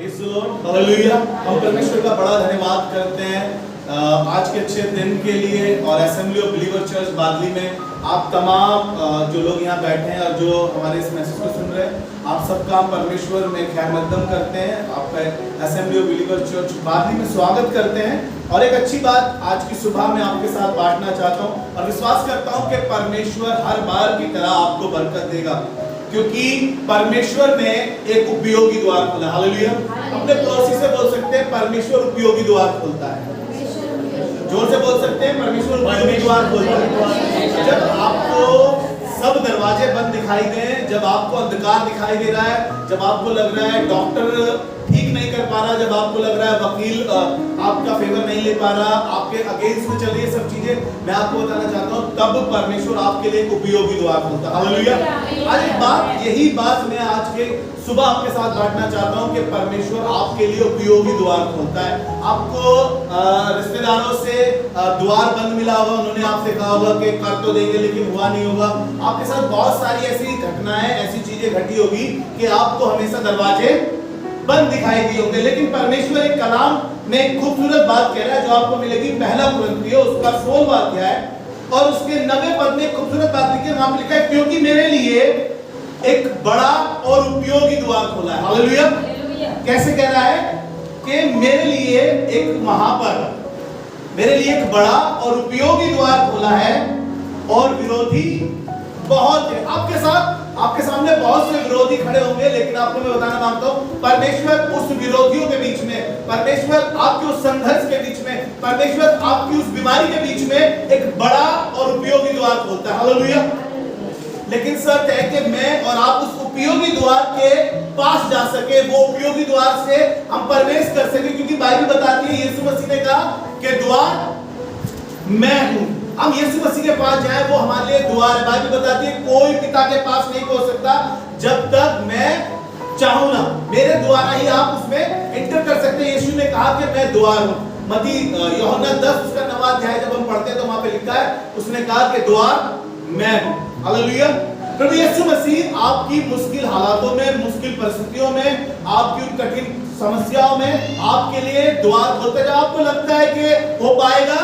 Hallelujah. हम परमेश्वर का बड़ा धन्यवाद करते हैं आज के अच्छे दिन के लिए और असेंबली ऑफ बिलीवर चर्च बादली में आप तमाम जो लोग यहाँ बैठे हैं और जो हमारे इस मैसेज को सुन रहे हैं, आप सबका हम परमेश्वर में खैर मकदम करते हैं। आपका असेंबली ऑफ बिलीवर चर्च बादली में स्वागत करते हैं और एक अच्छी बात आज की सुबह में आपके साथ बांटना चाहता हूँ और विश्वास करता हूँ कि परमेश्वर हर बार की तरह आपको बरकत देगा, क्योंकि परमेश्वर ने एक उपयोगी द्वार खोला। हालेलुया। अपने पड़ोसी से बोल सकते हैं परमेश्वर उपयोगी द्वार खोलता है। जोर से बोल सकते हैं परमेश्वर उपयोगी द्वार खोलता है। जब आपको सब दरवाजे बंद दिखाई दें, जब आपको अंधकार दिखाई दे रहा है, जब आपको लग रहा है डॉक्टर ठीक नहीं कर पा रहा, जब आपको लग रहा है वकील आपका फेवर नहीं ले पा रहा, आपके अगेंस्ट में चल रही है सब चीजें, मैं आपको बताना चाहता हूँ तब परमेश्वर आपके लिए एक उपयोगी द्वार खोलता है। हालेलुया। आज एक बात, यही बात मैं आज के सुबह आपके साथ बांटना चाहता हूँ कि परमेश्वर आपके लिए उपयोगी द्वार खोलता है। आपको रिश्तेदारों से द्वार बंद मिला होगा, उन्होंने आपसे कहा होगा कि कर तो देंगे लेकिन हुआ नहीं होगा। आपके साथ बहुत सारी ऐसी घटनाएं, ऐसी चीजें घटी होगी कि आपको हमेशा दरवाजे बंद दिखाई दिए होंगे, लेकिन परमेश्वर एक कलाम में एक खूबसूरत बात कह रहा है जो आपको मिलेगी पहला कुरिन्थियों उसका 16वां अध्याय और उसके 9वें पद में खूबसूरत बात लिखी है। वहां पे लिखा है क्योंकि मेरे लिए एक बड़ा और उपयोगी द्वार खोला है। हालेलुया। कैसे कह रहा है कि मेरे लिए एक महापर, मेरे लिए एक बड़ा और उपयोगी द्वार खोला है और विरोधी बहुत है। आपके सामने बहुत से विरोधी खड़े होंगे, लेकिन आपको मैं बताना मांगता हूं परमेश्वर उस विरोधियों के बीच में, परमेश्वर आपके उस संघर्ष के बीच में, परमेश्वर आपकी उस बीमारी के बीच में एक बड़ा और उपयोगी द्वार खोलता है। हालेलुया। लेकिन शर्त है कि मैं और आप उस उपयोगी द्वार के पास जा सके, वो उपयोगी द्वार से हम प्रवेश कर सके, क्योंकि बाइबल बताती है यीशु मसीह ने कहा कि द्वार मैं हूं। हम यीशु मसीह के पास जाए, वो हमारे लिए द्वार है। बाइबल बताती है कोई पिता के पास नहीं पहुंच सकता जब तक मैं चाहूं ना, मेरे द्वारा ही आप उसमें एंटर कर सकते हैं। यीशु ने कहा कि मैं द्वार हूं। मत्ती यूहन्ना 10 उसका 9वां अध्याय जब हम पढ़ते हैं तो वहां पे लिखा है, उसने कहा कि द्वार मैं हूं। हालेलुया। प्रभु यीशु मसीह आपकी मुश्किल हालातों में, मुश्किल परिस्थितियों में, आपकी उन कठिन समस्याओं में आपके लिए द्वार खोलता है। जब आपको लगता है कि हो पाएगा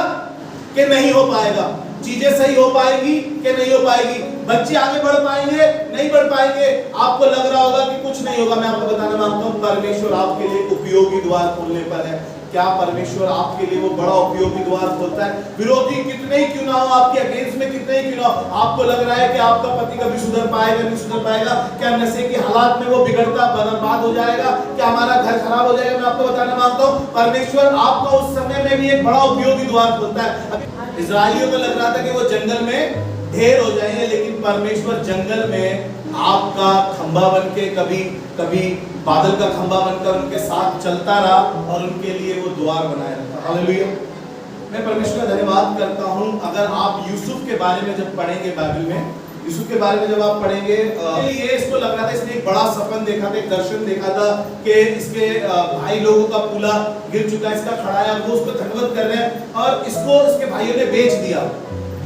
कि नहीं हो पाएगा, चीजें सही हो पाएगी कि नहीं हो पाएगी, बच्चे आगे बढ़ पाएंगे नहीं बढ़ पाएंगे, आपको लग रहा होगा कि कुछ नहीं होगा, मैं आपको बताना मांगता हूं परमेश्वर आपके लिए उपयोगी द्वार खोलने पर है। क्या परमेश्वर आपके लिए वो बड़ा उपयोगी द्वार खोलता है? विरोधी कितने ही क्यों ना हो, आपके अगेंस्ट में कितने ही क्यों ना हो, आपको लग रहा है कि आपका पति कभी सुधर पाएगा नहीं सुधर पाएगा, क्या नशे की हालात में वो बिगड़ता बर्बाद हो जाएगा, क्या हमारा घर खराब हो जाएगा, मैं आपको बताना मांगता हूं परमेश्वर आपका उस समय में भी एक बड़ा उपयोगी द्वार खोलता है। इस्राएलियों को लग रहा था कि वो जंगल में ढेर हो जाएंगे, लेकिन परमेश्वर जंगल में आपका खंभा बनके, कभी कभी बादल का खंभा बनकर उनके साथ चलता रहा और उनके लिए वो द्वार बनाया रखा। हालेलुया। मैं परमेश्वर का धन्यवाद करता हूं। अगर आप यूसुफ के बारे में जब पढ़ेंगे बाइबल में, यूसुफ के बारे में जब आप पढ़ेंगे, ये इसको लग रहा था, इसने एक बड़ा सपन देखा था, एक दर्शन देखा था कि इसके भाई लोगों का पुला गिर चुका है, इसका खड़ा है, वो उसको धन्यवाद कर रहे हैं और इसको इसके भाइयों ने बेच दिया।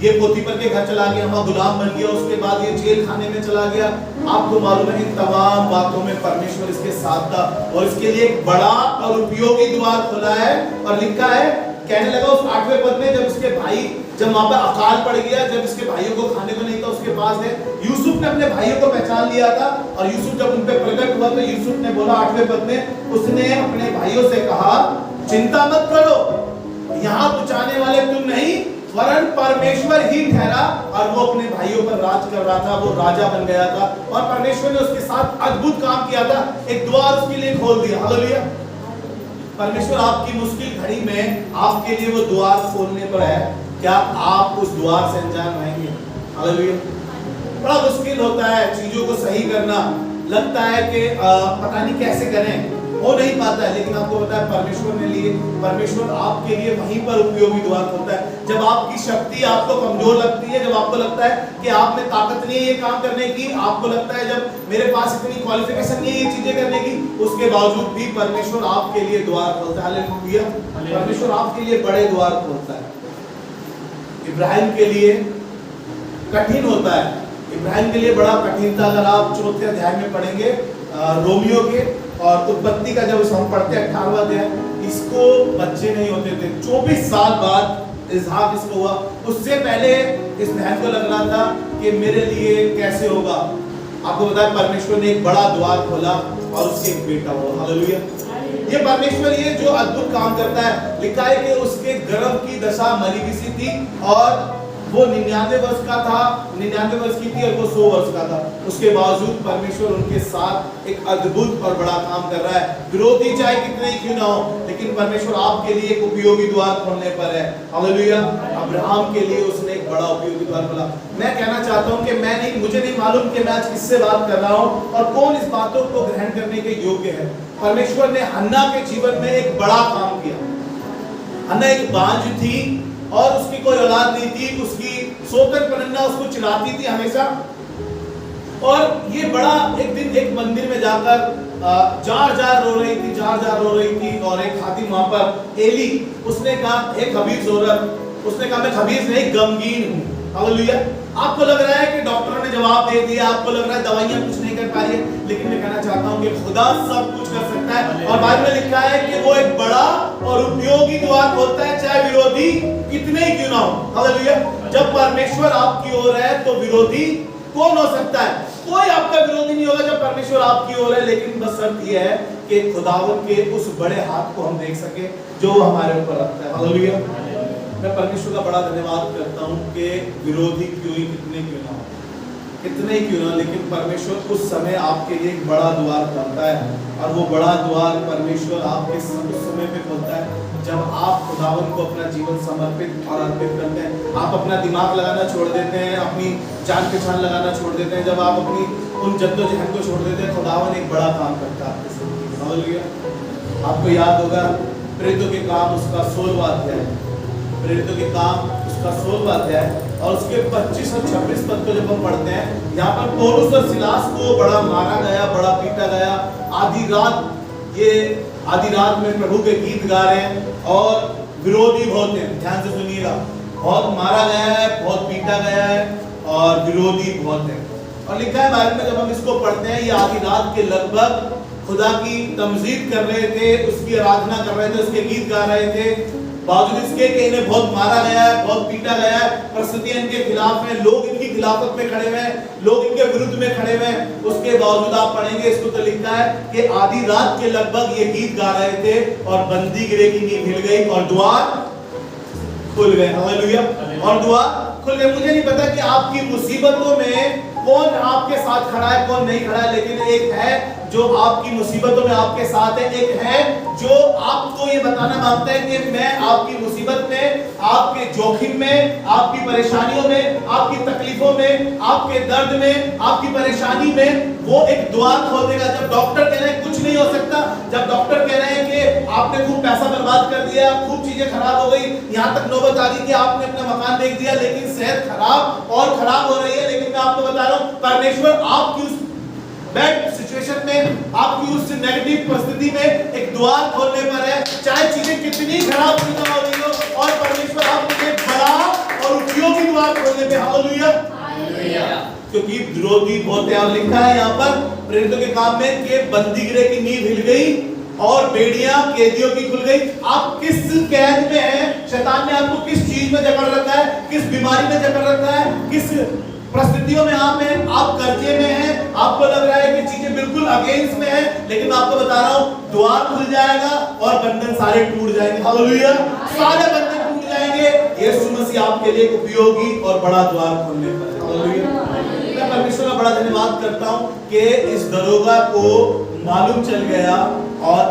ये पोतीफर के घर चला गया, वहां गुलाम बन गया, उसके बाद ये जेल खाने में चला गया। आपको मालूम है इन तमाम बातों में परमेश्वर इसके साथ था और इसके लिए एक बड़ा और उपयोगी द्वार खोला है। और लिखा है, कहने लगा उस 8वें पद में, जब इसके भाई, जब वहां पर अकाल पड़ गया, जब इसके भाइयों को खाने को नहीं था उसके पास है, यूसुफ ने अपने भाइयों को पहचान लिया था और यूसुफ जब उन पे प्रकट हुआ तो यूसुफ ने बोला 8वें पद में, उसने अपने भाइयों से कहा चिंता मत करो, यहाँ पहुंचाने वाले तुम नहीं वरन परमेश्वर ही ठहरा। और वो अपने भाइयों पर राज कर रहा था, वो राजा बन गया था और परमेश्वर ने उसके साथ अद्भुत काम किया था, एक द्वार उसके लिए खोल दिया। हालेलुया। परमेश्वर आपकी मुश्किल घड़ी में आपके लिए वो द्वार खोलने पर है, क्या आप उस द्वार से अनजान रहेंगे? हालेलुया। बड़ा मुश्किल होता है चीजों को सही करना, लगता है कि पता नहीं कैसे करें, हो नहीं पाता है, लेकिन आपको पता है परमेश्वर आपके लिए वहीं पर उपयोगी द्वार खोलता है। जब आपकी शक्ति आपको कमजोर लगती है, जब आपको लगता है कि आप में ताकत नहीं है ये काम करने की, आपको लगता है जब मेरे पास इतनी क्वालिफिकेशन नहीं है ये चीजें करने की, उसके बावजूद भी परमेश्वर आपके लिए द्वार खोलता है। हालेलुया। परमेश्वर आपके लिए बड़े द्वार खोलता है। इब्राहिम के लिए कठिन होता है, इब्राहिम के लिए बड़ा कठिन था। अगर आप 4थे अध्याय में पढ़ेंगे रोमियो के और उत्पत्ति का जब हम पढ़ते हैं 18वां अध्याय, इसको बच्चे नहीं होते थे, 24 साल बाद इसहाक इसको हुआ। उससे पहले इस बहन को लग रहा था कि मेरे लिए कैसे होगा। आपको पता है परमेश्वर ने एक बड़ा द्वार खोला और उसके एक बेटा हुआ। हालेलुया। ये परमेश्वर ये जो अद्भुत काम करता है, लिखा है कि उसके गर्भ की दशा मरी हुई सी थी और वो 99 वर्ष का था, 99 वर्ष की थी और वो 100 वर्ष का था। उसके बावजूद परमेश्वर उनके साथ एक अद्भुत और बड़ा काम कर रहा है। विरोधी चाहे कितने ही क्यों ना हो, लेकिन परमेश्वर आपके लिए एक उपयोगी द्वार खोलने पर है। हालेलुया। अब्राहम के लिए उसने एक बड़ा उपयोगी द्वार खोला। मैं कहना चाहता हूं कि मुझे नहीं मालूम कि मैं आज किससे बात कर रहा हूं और कौन इस बातों को ग्रहण करने के योग्य है। परमेश्वर ने हन्ना के जीवन में एक बड़ा काम किया। हन्ना एक बांझ थी और उसकी कोई औलाद नहीं थी, उसकी सोकर पनन्ना उसको चिल्लाती थी हमेशा। और ये बड़ा एक दिन एक मंदिर में जाकर जार जार रो रही थी, जार जार रो रही थी। और एक खातिन वहां पर एली, उसने कहा एक खबीज औरत, उसने कहा मैं खबीज नहीं गमगीन हूं। हालेलुया। आपको लग रहा है कि डॉक्टरों ने जवाब दे दिया, आपको लग रहा है दवाइयां कुछ नहीं कर पा रही है, लेकिन मैं कहना चाहता हूं कि खुदा सब कुछ कर सकता है। और बाइबल में लिखा है कि वो एक बड़ा और उपयोगी द्वार खोलता है, चाहे विरोधी कितने ही क्यों ना हो। हालेलुया। जब परमेश्वर आपकी ओर है तो विरोधी कौन हो सकता है? कोई आपका विरोधी नहीं होगा जब परमेश्वर आपकी ओर है। लेकिन बस शर्त यह है कि खुदावंद के उस बड़े हाथ को हम देख सके जो हमारे ऊपर रखता है। हालेलुया। मैं परमेश्वर का बड़ा धन्यवाद करता हूं कि विरोधी क्यों ही कितने क्यों ना हो, कितने ही क्यों ना, लेकिन परमेश्वर उस समय आपके लिए एक बड़ा द्वार खोलता है। और वो बड़ा द्वार परमेश्वर आपके उस समय पे खोलता है जब आप खुदावन को अपना जीवन समर्पित और अर्पित करते हैं। आप अपना दिमाग लगाना छोड़ देते हैं, अपनी जान पहचान लगाना छोड़ देते हैं। जब आप अपनी उन जद्दोजहद को छोड़ देते हैं, खुदावन एक बड़ा काम करता है आपके साथ। हालेलुया। आपको याद होगा प्रेरितों के काम उसका 16वां अध्याय, प्रेरितों के काम उसका 16वां अध्याय और उसके 25 और 26 पद को जब हम पढ़ते हैं, यहाँ पर पौलुस और सिलास को बड़ा मारा गया, बड़ा पीटा गया। आधी रात में प्रभु के गीत गा रहे हैं और विरोधी बहुत हैं। ध्यान से सुनिएगा, बहुत मारा गया है, बहुत पीटा गया है और विरोधी बहुत है। और लिखा है बाइबल में, जब हम इसको पढ़ते हैं, ये आधी रात के लगभग खुदा की तमजीद कर रहे थे, उसकी आराधना कर रहे थे, उसके गीत गा रहे थे। बावजूद इसके कि इन्हें बहुत मारा गया है, बहुत पीटा गया है, परिस्थितियां इनके खिलाफ हैं, लोग इनकी खिलाफत में खड़े हुए हैं, लोग इनके विरुद्ध में खड़े हुए हैं, उसके बावजूद आप पढ़ेंगे इसको तो लिखा है कि आधी रात के लगभग ये गीत गा रहे थे और बंदी गिरे की नींव हिल गई और द्वार खुल गए। हालेलुया। और द्वार खुल गए। मुझे नहीं पता कि आपकी मुसीबतों में कौन आपके साथ खड़ा है, कौन नहीं खड़ा है, लेकिन एक है जो आपकी मुसीबतों में आपके साथ है, एक है जो आपको ये बताना मांगता है कि मैं आपकी मुसीबत में, आपके जोखिम में, आपकी परेशानियों में, आपकी तकलीफों में, आपके दर्द में, आपकी परेशानी में वो एक द्वार खोल देगा। जब डॉक्टर कह रहे हैं कुछ नहीं हो सकता, जब डॉक्टर कह रहे हैं कि आपने खूब पैसा बर्बाद कर दिया, खूब चीजें खराब हो गई, यहाँ तक नौबत आ गई कि आपने अपना मकान बेच दिया, लेकिन सेहत खराब और खराब हो रही है, लेकिन मैं आपको बता रहा हूँ परमेश्वर आपकी उस बैड सिचुएशन में, आपकी उस नेगेटिव परिस्थिति में एक द्वार खोलने पर है, चाहे चीजें कितनी खराब क्यों ना हो रही हो, और परमेश्वर आपको एक बड़ा और उपयोगी द्वार खोलने पे। हालेलुया। क्योंकि विरोधी बहुत है। और लिखा है यहाँ पर प्रेरितों के काम में कि बंदी गिरे की नींव हिल गई और बेड़ियां कैदियों की खुल गई। आप किस कैद में हैं? शैतान ने आपको किस चीज में जकड़ रखा है, किस बीमारी में जकड़ रखा है, किस परिस्थितियों में आप हैं? आप कर्जे में हैं, आपको लग रहा है कि चीजें बिल्कुल अगेंस्ट में है, लेकिन मैं आपको बता रहा हूं द्वार खुल जाएगा और बंधन सारे टूट जाएंगे। हालेलुया। सारे बंधन टूट जाएंगे यीशु मसीह आपके लिए उपयोगी और बड़ा द्वार खोलने पर। हालेलुया। मैं परमेश्वर का बड़ा धन्यवाद करता हूं कि इस दरोगा को मालूम चल गया और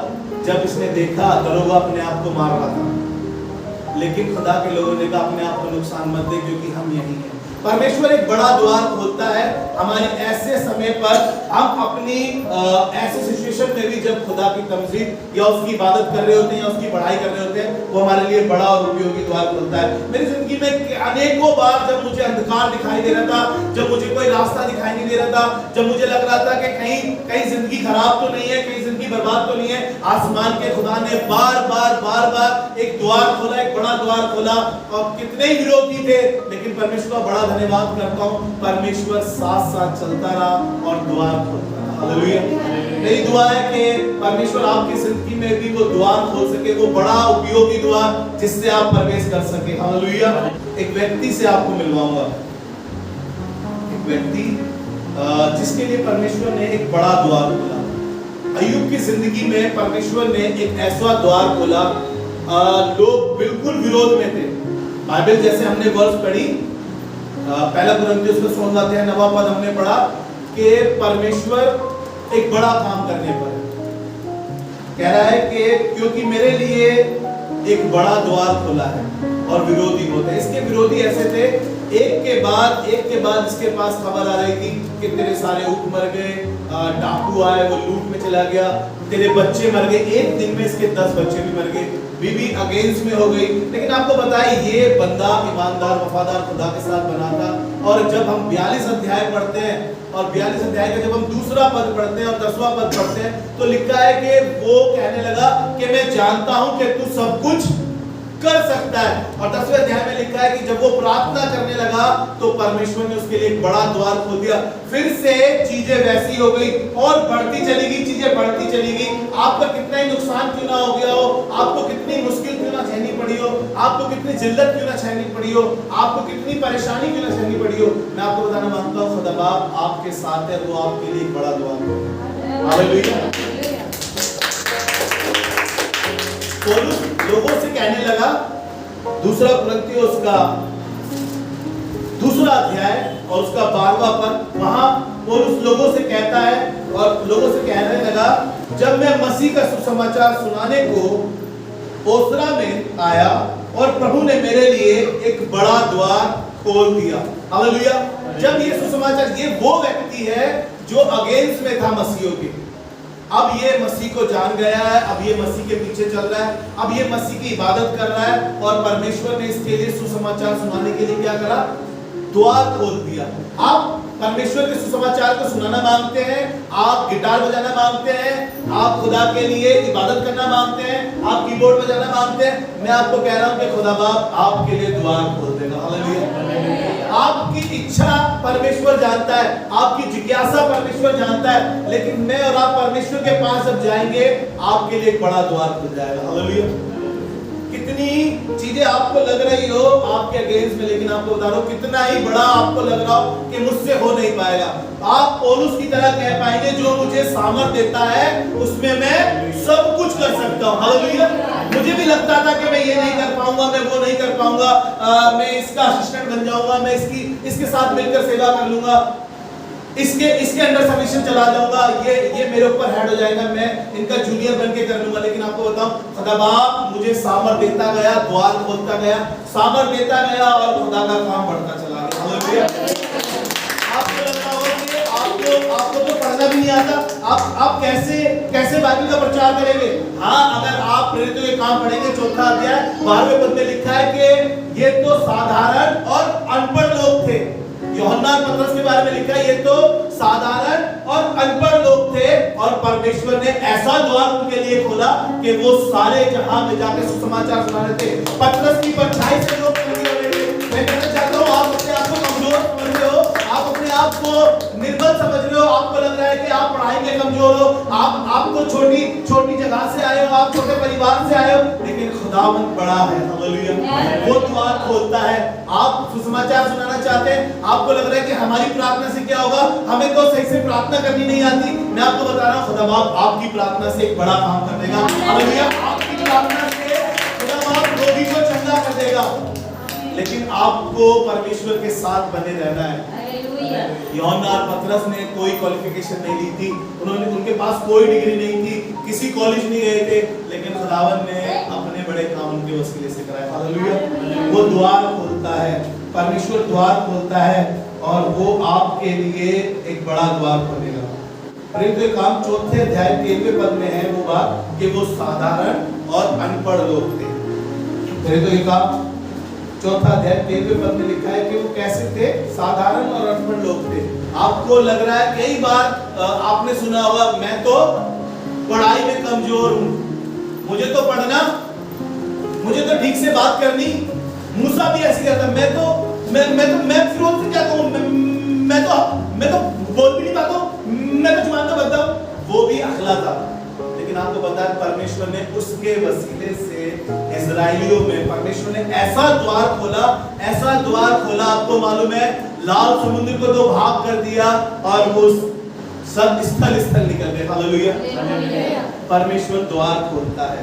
जब इसने देखा दरोगा अपने आप को मार रहा था, लेकिन खुदा के लोगों ने कहा अपने आप को नुकसान मत दे क्योंकि हम यही हैं। परमेश्वर एक बड़ा द्वार खोलता है हमारे ऐसे समय पर, हम अपनी ऐसे सिचुएशन में भी जब खुदा की तमजीद या उसकी इबादत कर रहे होते हैं या उसकी पढ़ाई कर रहे होते हैं, वो हमारे लिए बड़ा और उपयोगी द्वार खोलता है। मेरी जिंदगी में अनेकों बार जब मुझे अंधकार दिखाई दे रहा था, जब मुझे कोई रास्ता दिखाई नहीं दे रहा था, जब मुझे लग रहा था कि कहीं जिंदगी खराब तो नहीं है, कहीं जिंदगी बर्बाद तो नहीं है, आसमान के खुदा ने बार बार एक द्वार खोला, एक बड़ा द्वार खोला। और कितने ही विरोधी थे, लेकिन परमेश्वर का बड़ा धन्यवाद करता हूँ, परमेश्वर साथ साथ चलता रहा और द्वार खोलता रहा। हालेलुया। मेरी दुआ है कि परमेश्वर आपकी जिंदगी में भी वो द्वार खोल सके, वो बड़ा उपयोगी द्वार जिससे आप प्रवेश कर सके। हालेलुया। एक व्यक्ति से आपको मिलवाऊंगा, एक व्यक्ति जिसके लिए परमेश्वर ने एक बड़ा द्वार खोला। अय्यूब की जिंदगी में परमेश्वर ने एक ऐसा द्वार खोला, लोग बिल्कुल विरोध में थे। बाइबल जैसे हमने वर्ष पढ़ी, पहला कुरिन्थियों में 16 अध्याय 9वां पद हमने पढ़ा कि परमेश्वर एक बड़ा काम करने पर कह रहा है कि क्योंकि मेरे लिए एक बड़ा द्वार खोला है और विरोधी होते। इसके विरोधी ऐसे थे, एक के बाद इसके पास खबर आ रही थी कि तेरे सारे ऊँट मर गए, डाकू आए वो लूट में चला गया, तेरे बच्चे मर गए। एक दिन में इसके 10 बच्चे भी मर गए, बीवी अगेंस्ट में हो गई। लेकिन आपको बताए ये बंदा ईमानदार वफादार खुदा के साथ बना था। और जब हम 42 अध्याय पढ़ते हैं और 42 अध्याय का जब हम दूसरा पद पढ़ते हैं और 10वां पद पढ़ते हैं तो लिखा है कि वो कहने लगा कि मैं जानता हूं कि तू सब कुछ कर सकता है। और 10वें अध्याय में लिखा है कि जब वो प्रार्थना करने लगा तो परमेश्वर ने उसके लिए एक बड़ा द्वार खोल दिया। फिर से चीजें वैसी हो गई और बढ़ती चली गई, चीजें बढ़ती चली गई। आपका कितना ही नुकसान क्यों ना हो गया हो, आपको कितनी मुश्किल क्यों ना झेलनी पड़ी हो, आपको कितनी जिल्लत क्यों ना झेलनी पड़ी हो, आपको कितनी परेशानी क्यों ना झेलनी पड़ी हो, मैं आपको बताना मांगता हूँ खुदा बाप आपके साथ है, वो आपके लिए एक बड़ा द्वार खोलेगा। हालेलुया। पौलुस लोगों से कहने लगा, दूसरा कुरिन्थियों उसका दूसरा अध्याय और उसका 12वां पद, वहां पौलुस लोगों से कहता है और लोगों से कहने लगा, जब मैं मसीह का सुसमाचार सुनाने को ओसरा में आया और प्रभु ने मेरे लिए एक बड़ा द्वार खोल दिया। हालेलुया। जब ये सुसमाचार, ये वो व्यक्ति है जो अगेंस्ट में था मसीहियों के, अब ये मसीह को जान गया है, अब ये मसीह के पीछे चल रहा है, अब ये मसीह की इबादत कर रहा है और परमेश्वर ने इसके लिए सुसमाचार सुनाने के लिए क्या करा, द्वार खोल दिया। आप परमेश्वर के सुसमाचार को सुनाना मांगते हैं, आप गिटार बजाना मांगते हैं, आप खुदा के लिए इबादत करना मांगते हैं, आप कीबोर्ड बजाना मांगते हैं, मैं आपको कह रहा हूं कि खुदा बाप आपके लिए द्वार खोल देगा। हालेलुया। आपकी इच्छा परमेश्वर जानता है, आपकी जिज्ञासा परमेश्वर जानता है, लेकिन मैं और आप परमेश्वर के पास जब जाएंगे आपके लिए एक बड़ा द्वार खुल जाएगा। हालेलुया। कितनी चीजें आपको लग रही हो आपके अगेंस्ट में, लेकिन आपको बता रहा हूं कितना ही बड़ा आपको लग रहा हो कि मुझसे हो नहीं पाएगा, आप पौलुस की तरह कह पाएंगे, जो मुझे सामर्थ देता है उसमें मैं सब कुछ कर सकता हूं। हालेलुया। मुझे भी लगता था कि मैं ये नहीं कर पाऊंगा, मैं वो नहीं कर पाऊंगा, मैं इसका असिस्टेंट बन जाऊंगा, मैं इसके साथ मिलकर सेवा कर लूंगा, इसके अंडर सबमिशन चला जाऊंगा, ये मेरे ऊपर हेड हो जाएगा, मैं इनका जूनियर बन के कर लूंगा। लेकिन आपको बताऊं खुदा बाप मुझे सामर्थ देता गया, द्वार खोलता गया, सामर्थ देता गया और खुदा का काम बढ़ता चला गया। हालेलुया। आपको लगता होगा कि आपको तो पढ़ना भी नहीं आता, आप कैसे बाइबल का प्रचार करेंगे। हाँ, अगर आप प्रेरितों के काम पढ़ेंगे 4था अध्याय 12वें पद में लिखा है कि ये तो साधारण और अनपढ़ लोग थे। यूहन्ना और पतरस के बारे में लिखा है ये तो साधारण और अनपढ़ लोग थे और परमेश्वर ने ऐसा द्वार उनके लिए खोला कि वो सारे जहां में जाके सुसमाचार सुना रहे थे। पतरस की परछाई से लोग चले गए। मैं कहना चाहता हूं आप अपने आप को कमजोर समझ रहे हो, आप अपने आप को निर्बल समझ रहे हो, आपको लग रहा है कि आप पढ़ाई में कमजोर हो, आपको छोटी जगह से आए हो, आप छोटे परिवार से आए हो, लेकिन खुदावंद बड़ा है। हालेलुया। वो द्वार खोलता है। आप सुसमाचार सुनाना चाहते हैं, आपको लग रहा है कि हमारी प्रार्थना से क्या होगा, हमें तो सही से प्रार्थना करनी नहीं आती, मैं आपको बता रहा हूं खुदा बाप आपकी प्रार्थना से एक बड़ा काम कर देगा। हालेलुया। आपकी प्रार्थना से खुदा बाप रोगी को चंगा कर देगा, लेकिन आपको परमेश्वर के साथ बने रहना है। यूहन्ना और पतरस ने कोई क्वालिफिकेशन नहीं ली थी, उनके पास कोई डिग्री नहीं थी, किसी कॉलेज नहीं गए थे, लेकिन खुदावन ने अपने बड़े काम उनके वसीले से कराए। हालेलुया। वो द्वार खोलता है, परमेश्वर द्वार खोलता है और वो आपके लिए एक बड़ा द्वार खोलेगा। प्रेरितों के काम 4थे अध्याय 13वें पद में है वो बात कि वो साधारण और अनपढ़ लोग थे। प्रेरितों के काम 4था अध्याय 13वें पद में लिखा है कि वो कैसे थे, साधारण और अनपढ़ लोग थे। आपको लग रहा है, कई बार आपने सुना होगा मैं तो पढ़ाई में कमजोर हूं, मुझे तो पढ़ना, मुझे तो ठीक से बात करनी, मूसा भी ऐसे कहता मैं फिरौन से क्या कहूं, मैं तो बोल भी नहीं पाता हूं, मैं तो जुबान तो बनता हूँ, वो भी अखला था। लेकिन आपको पता है परमेश्वर ने उसके वसीले से इजराइलियों में परमेश्वर ने ऐसा द्वार खोला, आपको मालूम है लाल समुद्र को दो भाग कर दिया और वो सब स्थल निकल गए। हालेलुया। परमेश्वर द्वार खोलता है,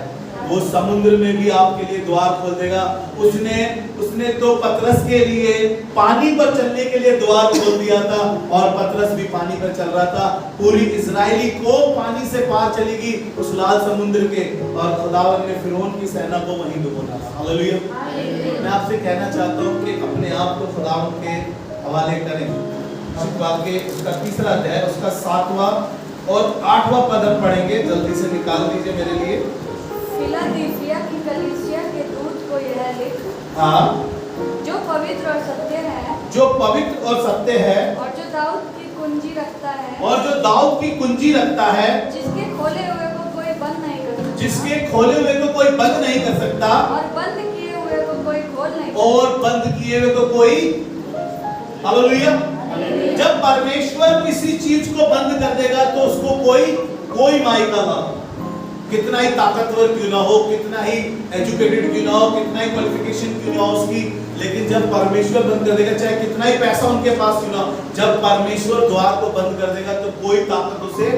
वो समुद्र में भी आपके लिए द्वार खोल देगा। उसने तो पतरस के लिए पानी पर चलने के लिए द्वार खोल दिया था और पतरस भी पानी पर चल रहा था। पूरी इजरायली को पानी से पार चलेगी उस लाल समुद्र के, और खुदावन ने फिरौन की सेना को वहीं डुबोना था। हालेलुया। मैं आपसे कहना चाहता हूँ कि अपने आप को खुदावन के हवाले करें। के उसका तीसरा अध्याय उसका 7वां और 8वां पद हम पढ़ेंगे, जल्दी से निकाल दीजिए मेरे लिए। फिलाडेल्फिया की कलीसिया के दूत को यह लिख, हाँ, जो पवित्र और सत्य है, और जो दाऊद की कुंजी रखता है, जिसके खोले हुए को कोई बंद नहीं कर सकता, और बंद किए हुए को कोई खोल नहीं सकता। हालेलुया। जब परमेश्वर किसी चीज को बंद कर देगा तो उसको कोई मायका ना, कितना ही ताकतवर क्यों ना हो, कितना ही एजुकेटेड क्यों ना हो, कितना ही क्वालिफिकेशन क्यों ना हो उसकी, लेकिन जब परमेश्वर बंद कर देगा, चाहे कितना ही पैसा उनके पास क्यों ना हो, जब परमेश्वर द्वार को बंद कर देगा तो कोई ताकत उसे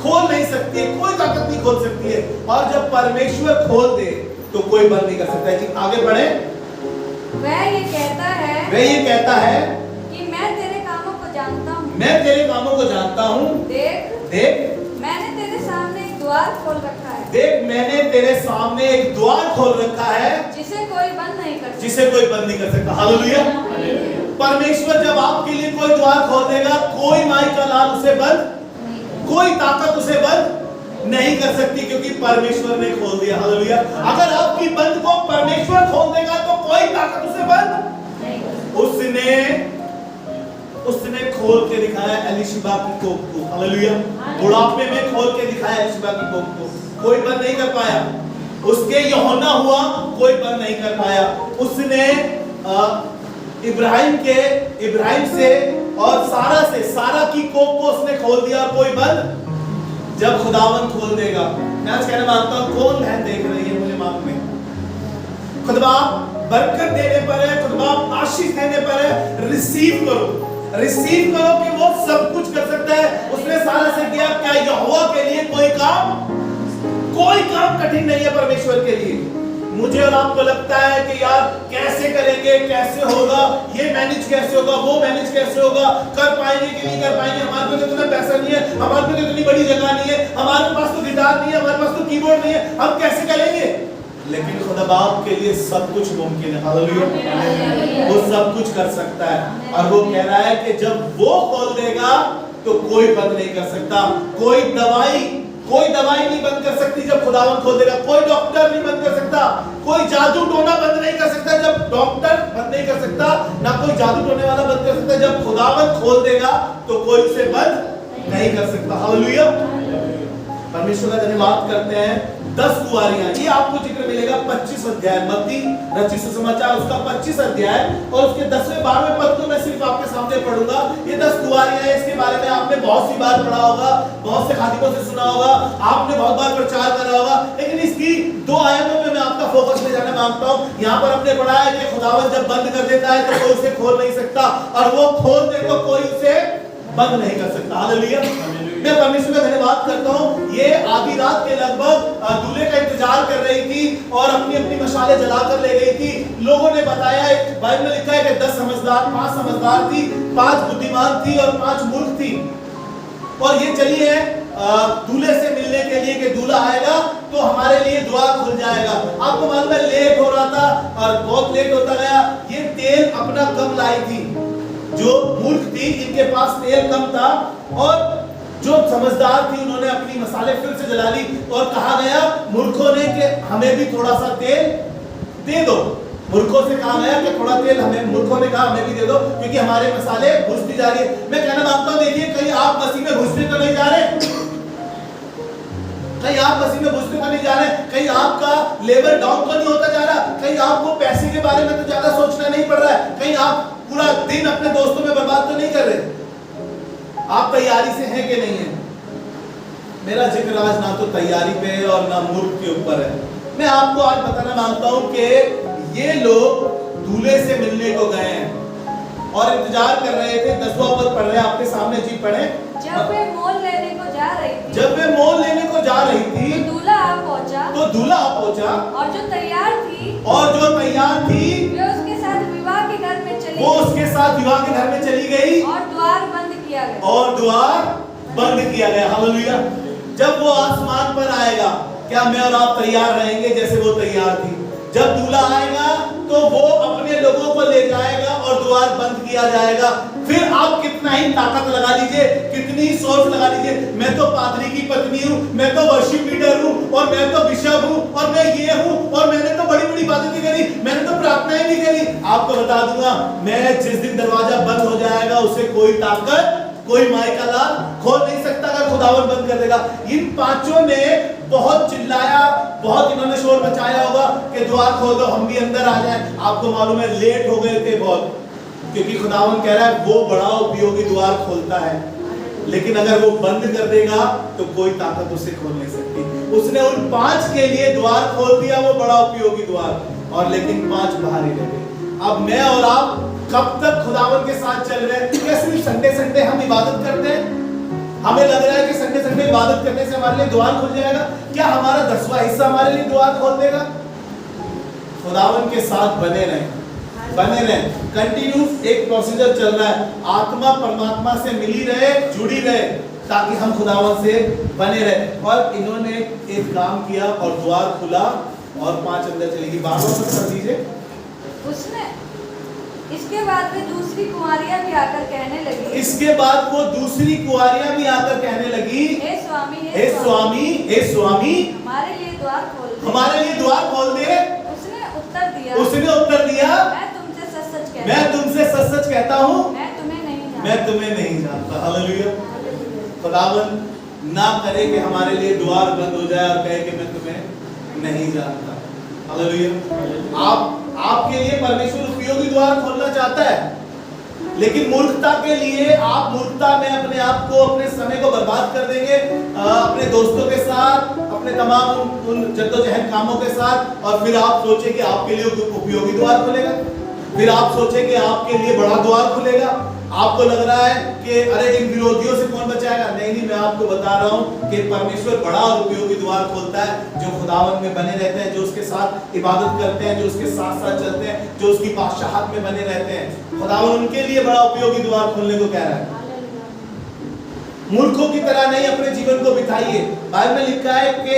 खोल नहीं सकती है, कोई ताकत नहीं खोल सकती है। और जब परमेश्वर खोल दे तो कोई बंद नहीं कर सकता है। जी आगे बढ़े। वह ये कहता है कि मैं तेरे कामों को जानता हूँ। देख मैंने तेरे सामने एक द्वार खोल रखा है, जिसे कोई बंद नहीं कर सकता। हालेलुया। परमेश्वर जब आपके लिए कोई द्वार खोल देगा, कोई माई का लाल उसे बंद, कोई ताकत उसे बंद नहीं कर सकती, क्योंकि परमेश्वर ने खोल दिया। हालेलुया। अगर आपकी बंद को परमेश्वर खोल देगा तो कोई ताकत उसे बंद नहीं कर सकती। उसने खोल के दिखाया एलीशिबा की कोख को। हालेलुया। बुढ़ापे में खोल के दिखाया एलीशिबा की कोख को, कोई बंद नहीं कर पाया। उसके यूहन्ना हुआ, कोई बंद नहीं कर पाया। उसने इब्राहिम से और सारा की कोख को उसने खोल दिया, कोई बंद। जब खुदावन खोल देगा, मैं आज कहना मानता हूं, कौन बहन देख रही है मुझे मालूम है, खुदा बरकत देने पर है, खुदा आशीष देने पर है। रिसीव करो कि वो सब कुछ कर सकता है। उसने सारा से किया। क्या यहोवा के लिए कोई काम कठिन नहीं है परमेश्वर के लिए? मुझे और आपको लगता है कि यार कैसे करेंगे, कैसे होगा, ये मैनेज कैसे होगा, वो मैनेज कैसे होगा, कर पाएंगे कि नहीं कर पाएंगे, हमारे पास इतना पैसा नहीं है, हमारे पास इतनी बड़ी जगह नहीं है, हमारे पास तो गिटार नहीं है, हमारे पास तो कीबोर्ड नहीं है, हम कैसे करेंगे? लेकिन खुदा बाप के लिए सब कुछ मुमकिन है। हालेलुया। वो सब कुछ कर सकता है, और वो कह रहा है कि जब वो खोल देगा तो कोई बंद नहीं कर सकता। कोई दवाई नहीं बंद कर सकती जब खुदावन खोल देगा। कोई डॉक्टर नहीं बंद कर सकता, कोई जादू टोना बंद नहीं कर सकता जब डॉक्टर बंद नहीं कर सकता, ना कोई जादू टोने वाला बंद कर सकता। जब खुदावन खोल देगा तो कोई उसे बंद नहीं कर सकता। हालेलुया। परमेश्वर का धन्यवाद करते हैं। 10 कुंवारियां, ये आपको जिक्र मिलेगा 25 अध्याय, मत्ती रचित सुसमाचार उसका 25 अध्याय और उसके 10वें 12वें पद को मैं सिर्फ आपके सामने पढ़ूंगा। ये 10 कुंवारियां हैं, इसके बारे में आपने बहुत सी बार पढ़ा होगा, बहुत से खादिमों से सुना होगा, आपने बहुत बार प्रचार करा होगा, लेकिन इसकी 2 आयतों में मैं आपका फोकस ले जाना मांगता हूं। यहाँ पर हमने पढ़ा है कि खुदावन जब बंद कर देता है तो कोई उसे खोल नहीं सकता, और वो खोल दे तो कोई उसे बंद नहीं कर सकता। हालेलुया। मैं परमेश्वर का धन्यवाद करता हूँ। ये आधी रात के लगभग दूल्हे का इंतजार कर रही थी और अपनी अपनी मशाले जलाकर ले गई थी। लोगों ने बताया, बाइबल में लिखा है कि 10 समझदार, 5 समझदार थी, 5 बुद्धिमान थी और 5 मूर्ख थी। और ये चली है दूल्हे से मिलने के लिए कि दूल्हा आएगा तो हमारे लिए द्वार खुल जाएगा। आपको मालूम है लेट हो रहा था और बहुत लेट होता गया। ये तेल अपना कम लाई थी, जो मूर्ख थी इनके पास तेल कम था, और जो समझदार थी उन्होंने अपनी मसाले फिर से जला ली। और कहा गया मूर्खों ने कि हमें भी थोड़ा सा तेल दे दो। मूर्खों से कहा गया कि थोड़ा तेल हमें, मूर्खों ने कहा हमें भी दे दो, क्योंकि हमारे मसाले बुझती जा रही है। मैं कहना चाहता हूं, देखिए कहीं आप मसीह में बुझते तो नहीं जा रहे, कहीं आप मसीह में बुझते तो नहीं जा रहे, कहीं आपका लेवल डाउन तो नहीं होता जा रहा, कहीं आपको पैसे के बारे में तो ज्यादा सोचना नहीं पड़ रहा है, कहीं आप पूरा दिन अपने दोस्तों में बर्बाद तो नहीं कर रहे। आप तैयारी से हैं कि नहीं है? मेरा जिक्र आज ना तो तैयारी पे है और ना मूर्ख के ऊपर है। मैं आपको आज बताना मांगता हूं कि ये लोग दूल्हे से मिलने को गए हैं और इंतजार कर रहे थे। 10वां पद पढ़ रहे हैं आपके सामने, जी पढ़े। जब वे मोल लेने को जा रही थी, जब वे मोल लेने को जा रही थी, तो दूल्हा आ पहुंचा, और जो तैयार थी, वे उसके साथ विवाह के घर में चली, वो उसके साथ विवाह के घर में चली गई और द्वार बंद किया गया। हालेलुया। जब वो आसमान पर आएगा, क्या मैं और आप तैयार रहेंगे जैसे वो तैयार थी? जब दूल्हा आएगा तो वो अपने लोगों को ले जाएगा और द्वार बंद किया जाएगा। फिर आप कितना ही ताकत लगा लीजिए, कितनी ही सोच लगा लीजिए, मैं तो पादरी की पत्नी हूँ, मैं तो वर्शिप लीडर हूँ, और मैं तो बिशप हूँ, और मैं ये हूँ, और मैंने तो बड़ी बड़ी बातें भी करी, मैंने तो प्रार्थनाएं भी करी। आपको बता दूंगा, मैं जिस दिन दरवाजा बंद हो जाएगा उसे कोई ताकत, कोई माई का लाल खोल नहीं सकता अगर खुदावन बंद कर देगा। इन पांचों ने बहुत चिल्लाया, बहुत इन्होंने शोर मचाया होगा कि द्वार खोल दो, हम भी अंदर आ जाएं। आपको मालूम है लेट हो गए थे बहुत, क्योंकि खुदावन कह रहा है वो बड़ा उपयोगी द्वार खोलता है, लेकिन अगर वो बंद कर देगा तो कोई ताकत उसे खोल नहीं सकती। उसने उन 5 के लिए द्वार खोल दिया, वो बड़ा उपयोगी द्वार, और लेकिन 5 बाहर ही रह गए। अब मैं और आप कब तक खुदावन के साथ चल रहे हैं? क्या सिर्फ संडे संडे हम इबादत करते हैं? हमें लग रहा है कि संडे संडे इबादत करने से हमारे लिए द्वार खुल जाएगा? क्या हमारा 10वां हिस्सा हमारे लिए द्वार खोल देगा? खुदावन के साथ बने रहें। कंटिन्यूस एक प्रोसीजर चल रहा है, आत्मा परमात्मा से मिली रहे, जुड़ी रहे, ताकि हम खुदावन से बने रहे। और इन्होंने एक काम किया और द्वार खुला और 5 अंदर चली गई। बार-बार कर दीजिए। उसने इसके बाद में दूसरी कुंवारियां भी आकर कहने लगी, इसके बाद वो दूसरी कुंवारियां भी आकर कहने लगी, हे स्वामी, हमारे लिए द्वार खोल दे। उसने उत्तर दिया, मैं तुमसे सच कहता हूँ, मैं तुम्हें नहीं जानता। हालेलुया। खुदावन ना करे कि हमारे लिए द्वार बंद हो जाए और कहे कि मैं तुम्हें नहीं जानता। हालेलुया। आपके लिए परमेश्वर उपयोगी द्वार खोलना चाहता है, लेकिन मूर्खता के लिए आप मूर्खता में अपने आप को, अपने समय को बर्बाद कर देंगे, अपने दोस्तों के साथ, अपने तमाम उन जद्दोजहद कामों के साथ, और फिर आप सोचें कि आपके लिए उपयोगी द्वार खुलेगा, फिर आप सोचें कि आपके लिए बड़ा द्वार खुलेगा। आपको लग रहा है कि अरे इन विरोधियों से कौन बचाएगा? नहीं, मैं आपको बता रहा हूँ कि परमेश्वर बड़ा और उपयोगी द्वार खोलता है, जो खुदावन में बने रहते हैं, जो उसके साथ इबादत करते हैं, जो उसके साथ साथ चलते हैं, जो उसकी बादशाहत में बने रहते हैं। खुदावन उनके लिए बड़ा उपयोगी द्वार खोलने को कह रहा है। मूर्खों की तरह नहीं अपने जीवन को बिताइए। बाइबल में लिखा है कि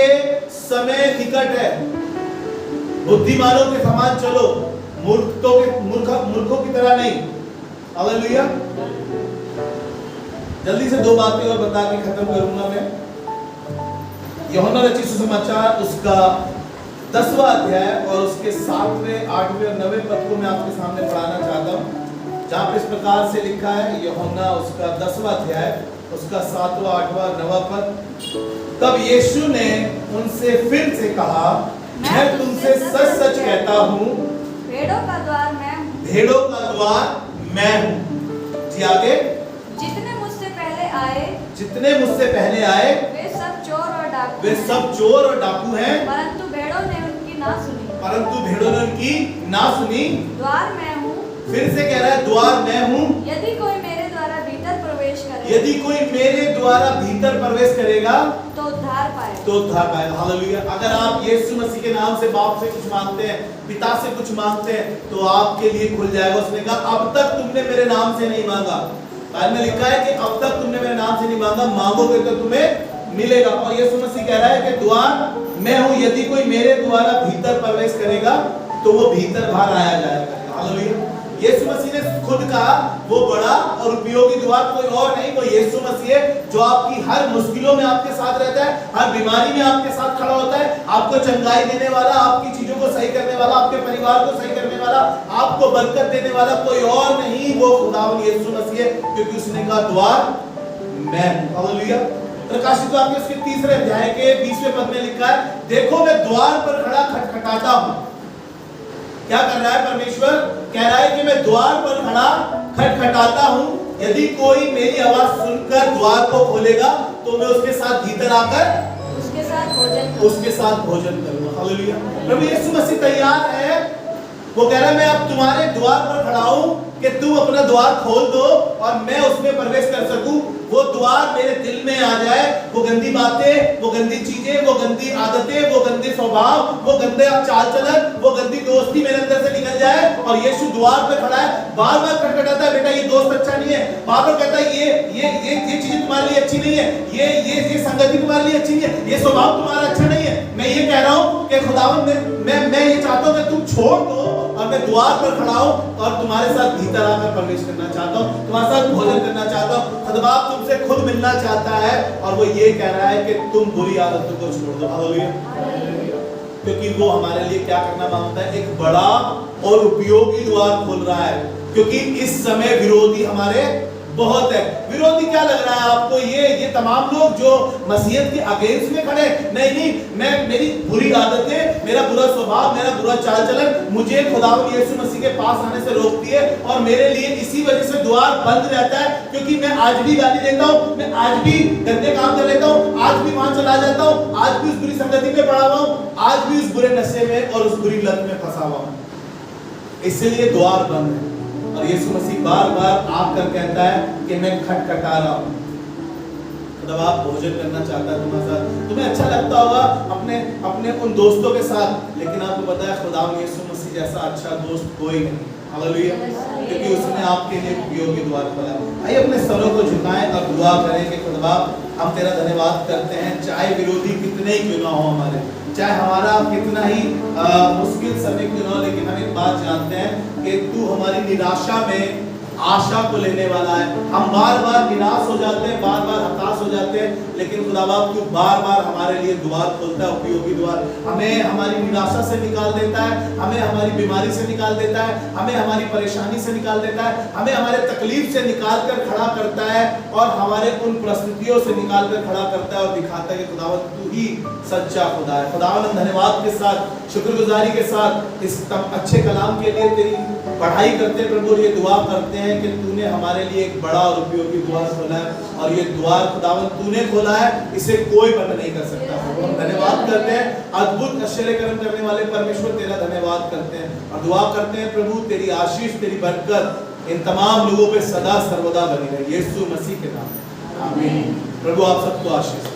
समय निकट है, बुद्धिमानों के समान चलो, मूर्खों की तरह नहीं। हालेलुया। जल्दी से 2 बातें और बता के खत्म करूंगा मैं। यूहन्ना रचित सुसमाचार उसका 10वां अध्याय और उसके 7वें, 8वें और 9वें पद को मैं आपके सामने पढ़ाना चाहता हूँ, जहाँ पर इस प्रकार से लिखा है। यूहन्ना उसका 10वां अध्याय उसका 7वां, 8वां और 9वां पद। तब यीशु ने उनसे फिर से कहा, मैं तुमसे सच सच कहता हूँ, भेड़ों का द्वार मैं हूँ। जी आगे। जितने मुझसे पहले आए वे सब चोर और डाकू हैं, परंतु भेड़ों ने उनकी ना सुनी। द्वार मैं हूँ। फिर से कह रहा है, द्वार मैं हूँ। यदि कोई मेरे द्वारा भीतर प्रवेश करेगा तो उद्धार पाएगा। हालेलुया। अगर आप यीशु मसीह के नाम से बाप से कुछ मांगते हैं, पिता से कुछ मांगते हैं, तो आपके लिए खुल जाएगा। उसने कहा, अब तक तुमने मेरे नाम से नहीं मांगा। बाइबल में लिखा है कि अब तक तुमने मेरे नाम से नहीं मांगा, मांगोगे तो तुम्हें मिलेगा। और यीशु मसीह कह रहा है कि द्वार मैं हूँ, यदि कोई मेरे द्वारा भीतर प्रवेश करेगा तो वो भीतर बाहर आया जाएगा। हालेलुया। यीशु मसीह ने खुद कहा, वो बड़ा और उपयोगी द्वार कोई और नहीं, वो यीशु मसीह है, जो आपकी हर मुश्किलों में आपके साथ रहता है, हर बीमारी में आपके साथ खड़ा होता है, आपको चंगाई देने वाला, आपकी चीजों को सही करने वाला, आपके परिवार को सही करने वाला, आपको बरकत देने वाला कोई और नहीं, वो खुदावन यीशु मसीह है, क्योंकि उसने कहा द्वार मैं हूं। हालेलुया। प्रकाशित वाक्य उसके 3रे अध्याय के 20वें पद में लिखा है, देखो मैं द्वार पर खड़ा खटखटाता हूं। क्या कर रहा है परमेश्वर? कह रहा है कि मैं द्वार पर खड़ा खटखटाता हूं, यदि कोई मेरी आवाज सुनकर द्वार को खोलेगा तो मैं उसके साथ भीतर आकर उसके साथ भोजन करूंगा। हालेलुया। प्रभु यीशु मसीह तैयार है, वो कह रहा है मैं अब तुम्हारे द्वार पर खड़ा हूं कि तुम अपना द्वार खोल दो और मैं उसमें प्रवेश कर सकूं। वो द्वार मेरे दिल में आ जाए, वो गंदी बातें, वो गंदी चीजें, वो गंदी आदतें, वो गंदे स्वभाव, वो गंदे चाल चलन, वो गंदी दोस्ती मेरे अंदर से निकल जाए। और यीशु द्वार पे खड़ा है, बार बार खटखटाता है, बेटा ये दोस्त अच्छा नहीं है, बार बार कहता है ये चीजें तुम्हारे लिए अच्छी नहीं है, ये संगति तुम्हारे लिए अच्छी नहीं है, ये स्वभाव तुम्हारा अच्छा नहीं है। मैं ये कह रहा हूं कि खुदावंद मैं ये चाहता हूं कि तुम छोड़ दो और मैं द्वार पर खड़ा हूं और तुम्हारे साथ भीतर आकर प्रवेश करना चाहता हूं, तुम्हारे साथ भोजन करना चाहता हूं। खुदा तुमसे खुद मिलना चाहता है और वो ये कह रहा है कि तुम बुरी आदतों को छोड़ दो। हालेलुया। क्योंकि वो हमारे लिए क्या करना मांगता है, एक बड़ा और उपयोगी द्वार खोल रहा है। क्योंकि इस समय विरोधी हमारे बहुत है। विरोधी क्या लग रहा है आपको? ये तमाम लोग जो मसीहत के अगेंस्ट में खड़े, नहीं मैं मेरी बुरी आदतें, मेरा बुरा स्वभाव, मेरा बुरा चाल चलन मुझे खुदावंद यीशु मसीह के पास आने से रोकती है और मेरे लिए इसी वजह से द्वार बंद रहता है। क्योंकि मैं आज भी गाली देता हूँ, मैं आज भी गंदे काम कर लेता हूँ, आज भी वहां चला जाता हूँ, आज भी उस बुरी संगति में पड़ा हुआ हूँ, आज भी उस बुरे नशे में और उस बुरी लत में फंसा हुआ हूँ। इसलिए द्वार बंद है। और यीशु मसीह बार बार आकर कहता है कि मैं खटखटा रहा हूं। मतलब आप भोजन करना चाहता है तुम्हारे साथ, तुम्हें अच्छा लगता होगा अपने उन दोस्तों के साथ, लेकिन आपको पता है खुदावंद यीशु मसीह जैसा अच्छा दोस्त कोई नहीं। हालेलुया। क्योंकि उसने आपके लिए उपयोगी द्वार खोला। आइए अपने सरों को झुकाएं और दुआ करें कि खुदा हम तेरा धन्यवाद करते हैं, चाहे विरोधी कितने ही क्यों ना हो हमारे, चाहे हमारा कितना ही मुश्किल समय क्यों ना हो, लेकिन हम एक बात जानते हैं कि तू हमारी निराशा में आशा को लेने वाला है। हम बार बार निराश हो जाते हैं, बार बार हताश हो जाते हैं, लेकिन खुदा बाप तू बार बार हमारे लिए द्वार खोलता है, उपयोगी द्वार। हमें हमारी निराशा से निकाल देता है, हमें हमारी बीमारी से निकाल देता है, हमें हमारी परेशानी से निकाल देता है, हमें हमारे तकलीफ से निकाल कर खड़ा करता है और हमारे उन परिस्थितियों से निकाल कर खड़ा करता है और दिखाता है कि खुदावंद तू ही सच्चा खुदा है। खुदावंद धन्यवाद के साथ, शुक्रगुजारी के साथ इस अच्छे कलाम के लिए तेरी पढ़ाई करते प्रभु, ये दुआ करते हैं कि तूने हमारे लिए एक बड़ा और उपयोगी द्वार खोला है और ये द्वार खुदावंद तूने खोला है, इसे कोई बंद नहीं कर सकता। हम धन्यवाद करते हैं, अद्भुत आश्चर्य कर्म करने वाले परमेश्वर तेरा धन्यवाद करते हैं और दुआ करते हैं प्रभु तेरी आशीष, तेरी बरकत इन तमाम लोगों पे सदा सर्वदा बनी रहे, यीशु मसीह के नाम। आमीन। प्रभु आप सबको आशीष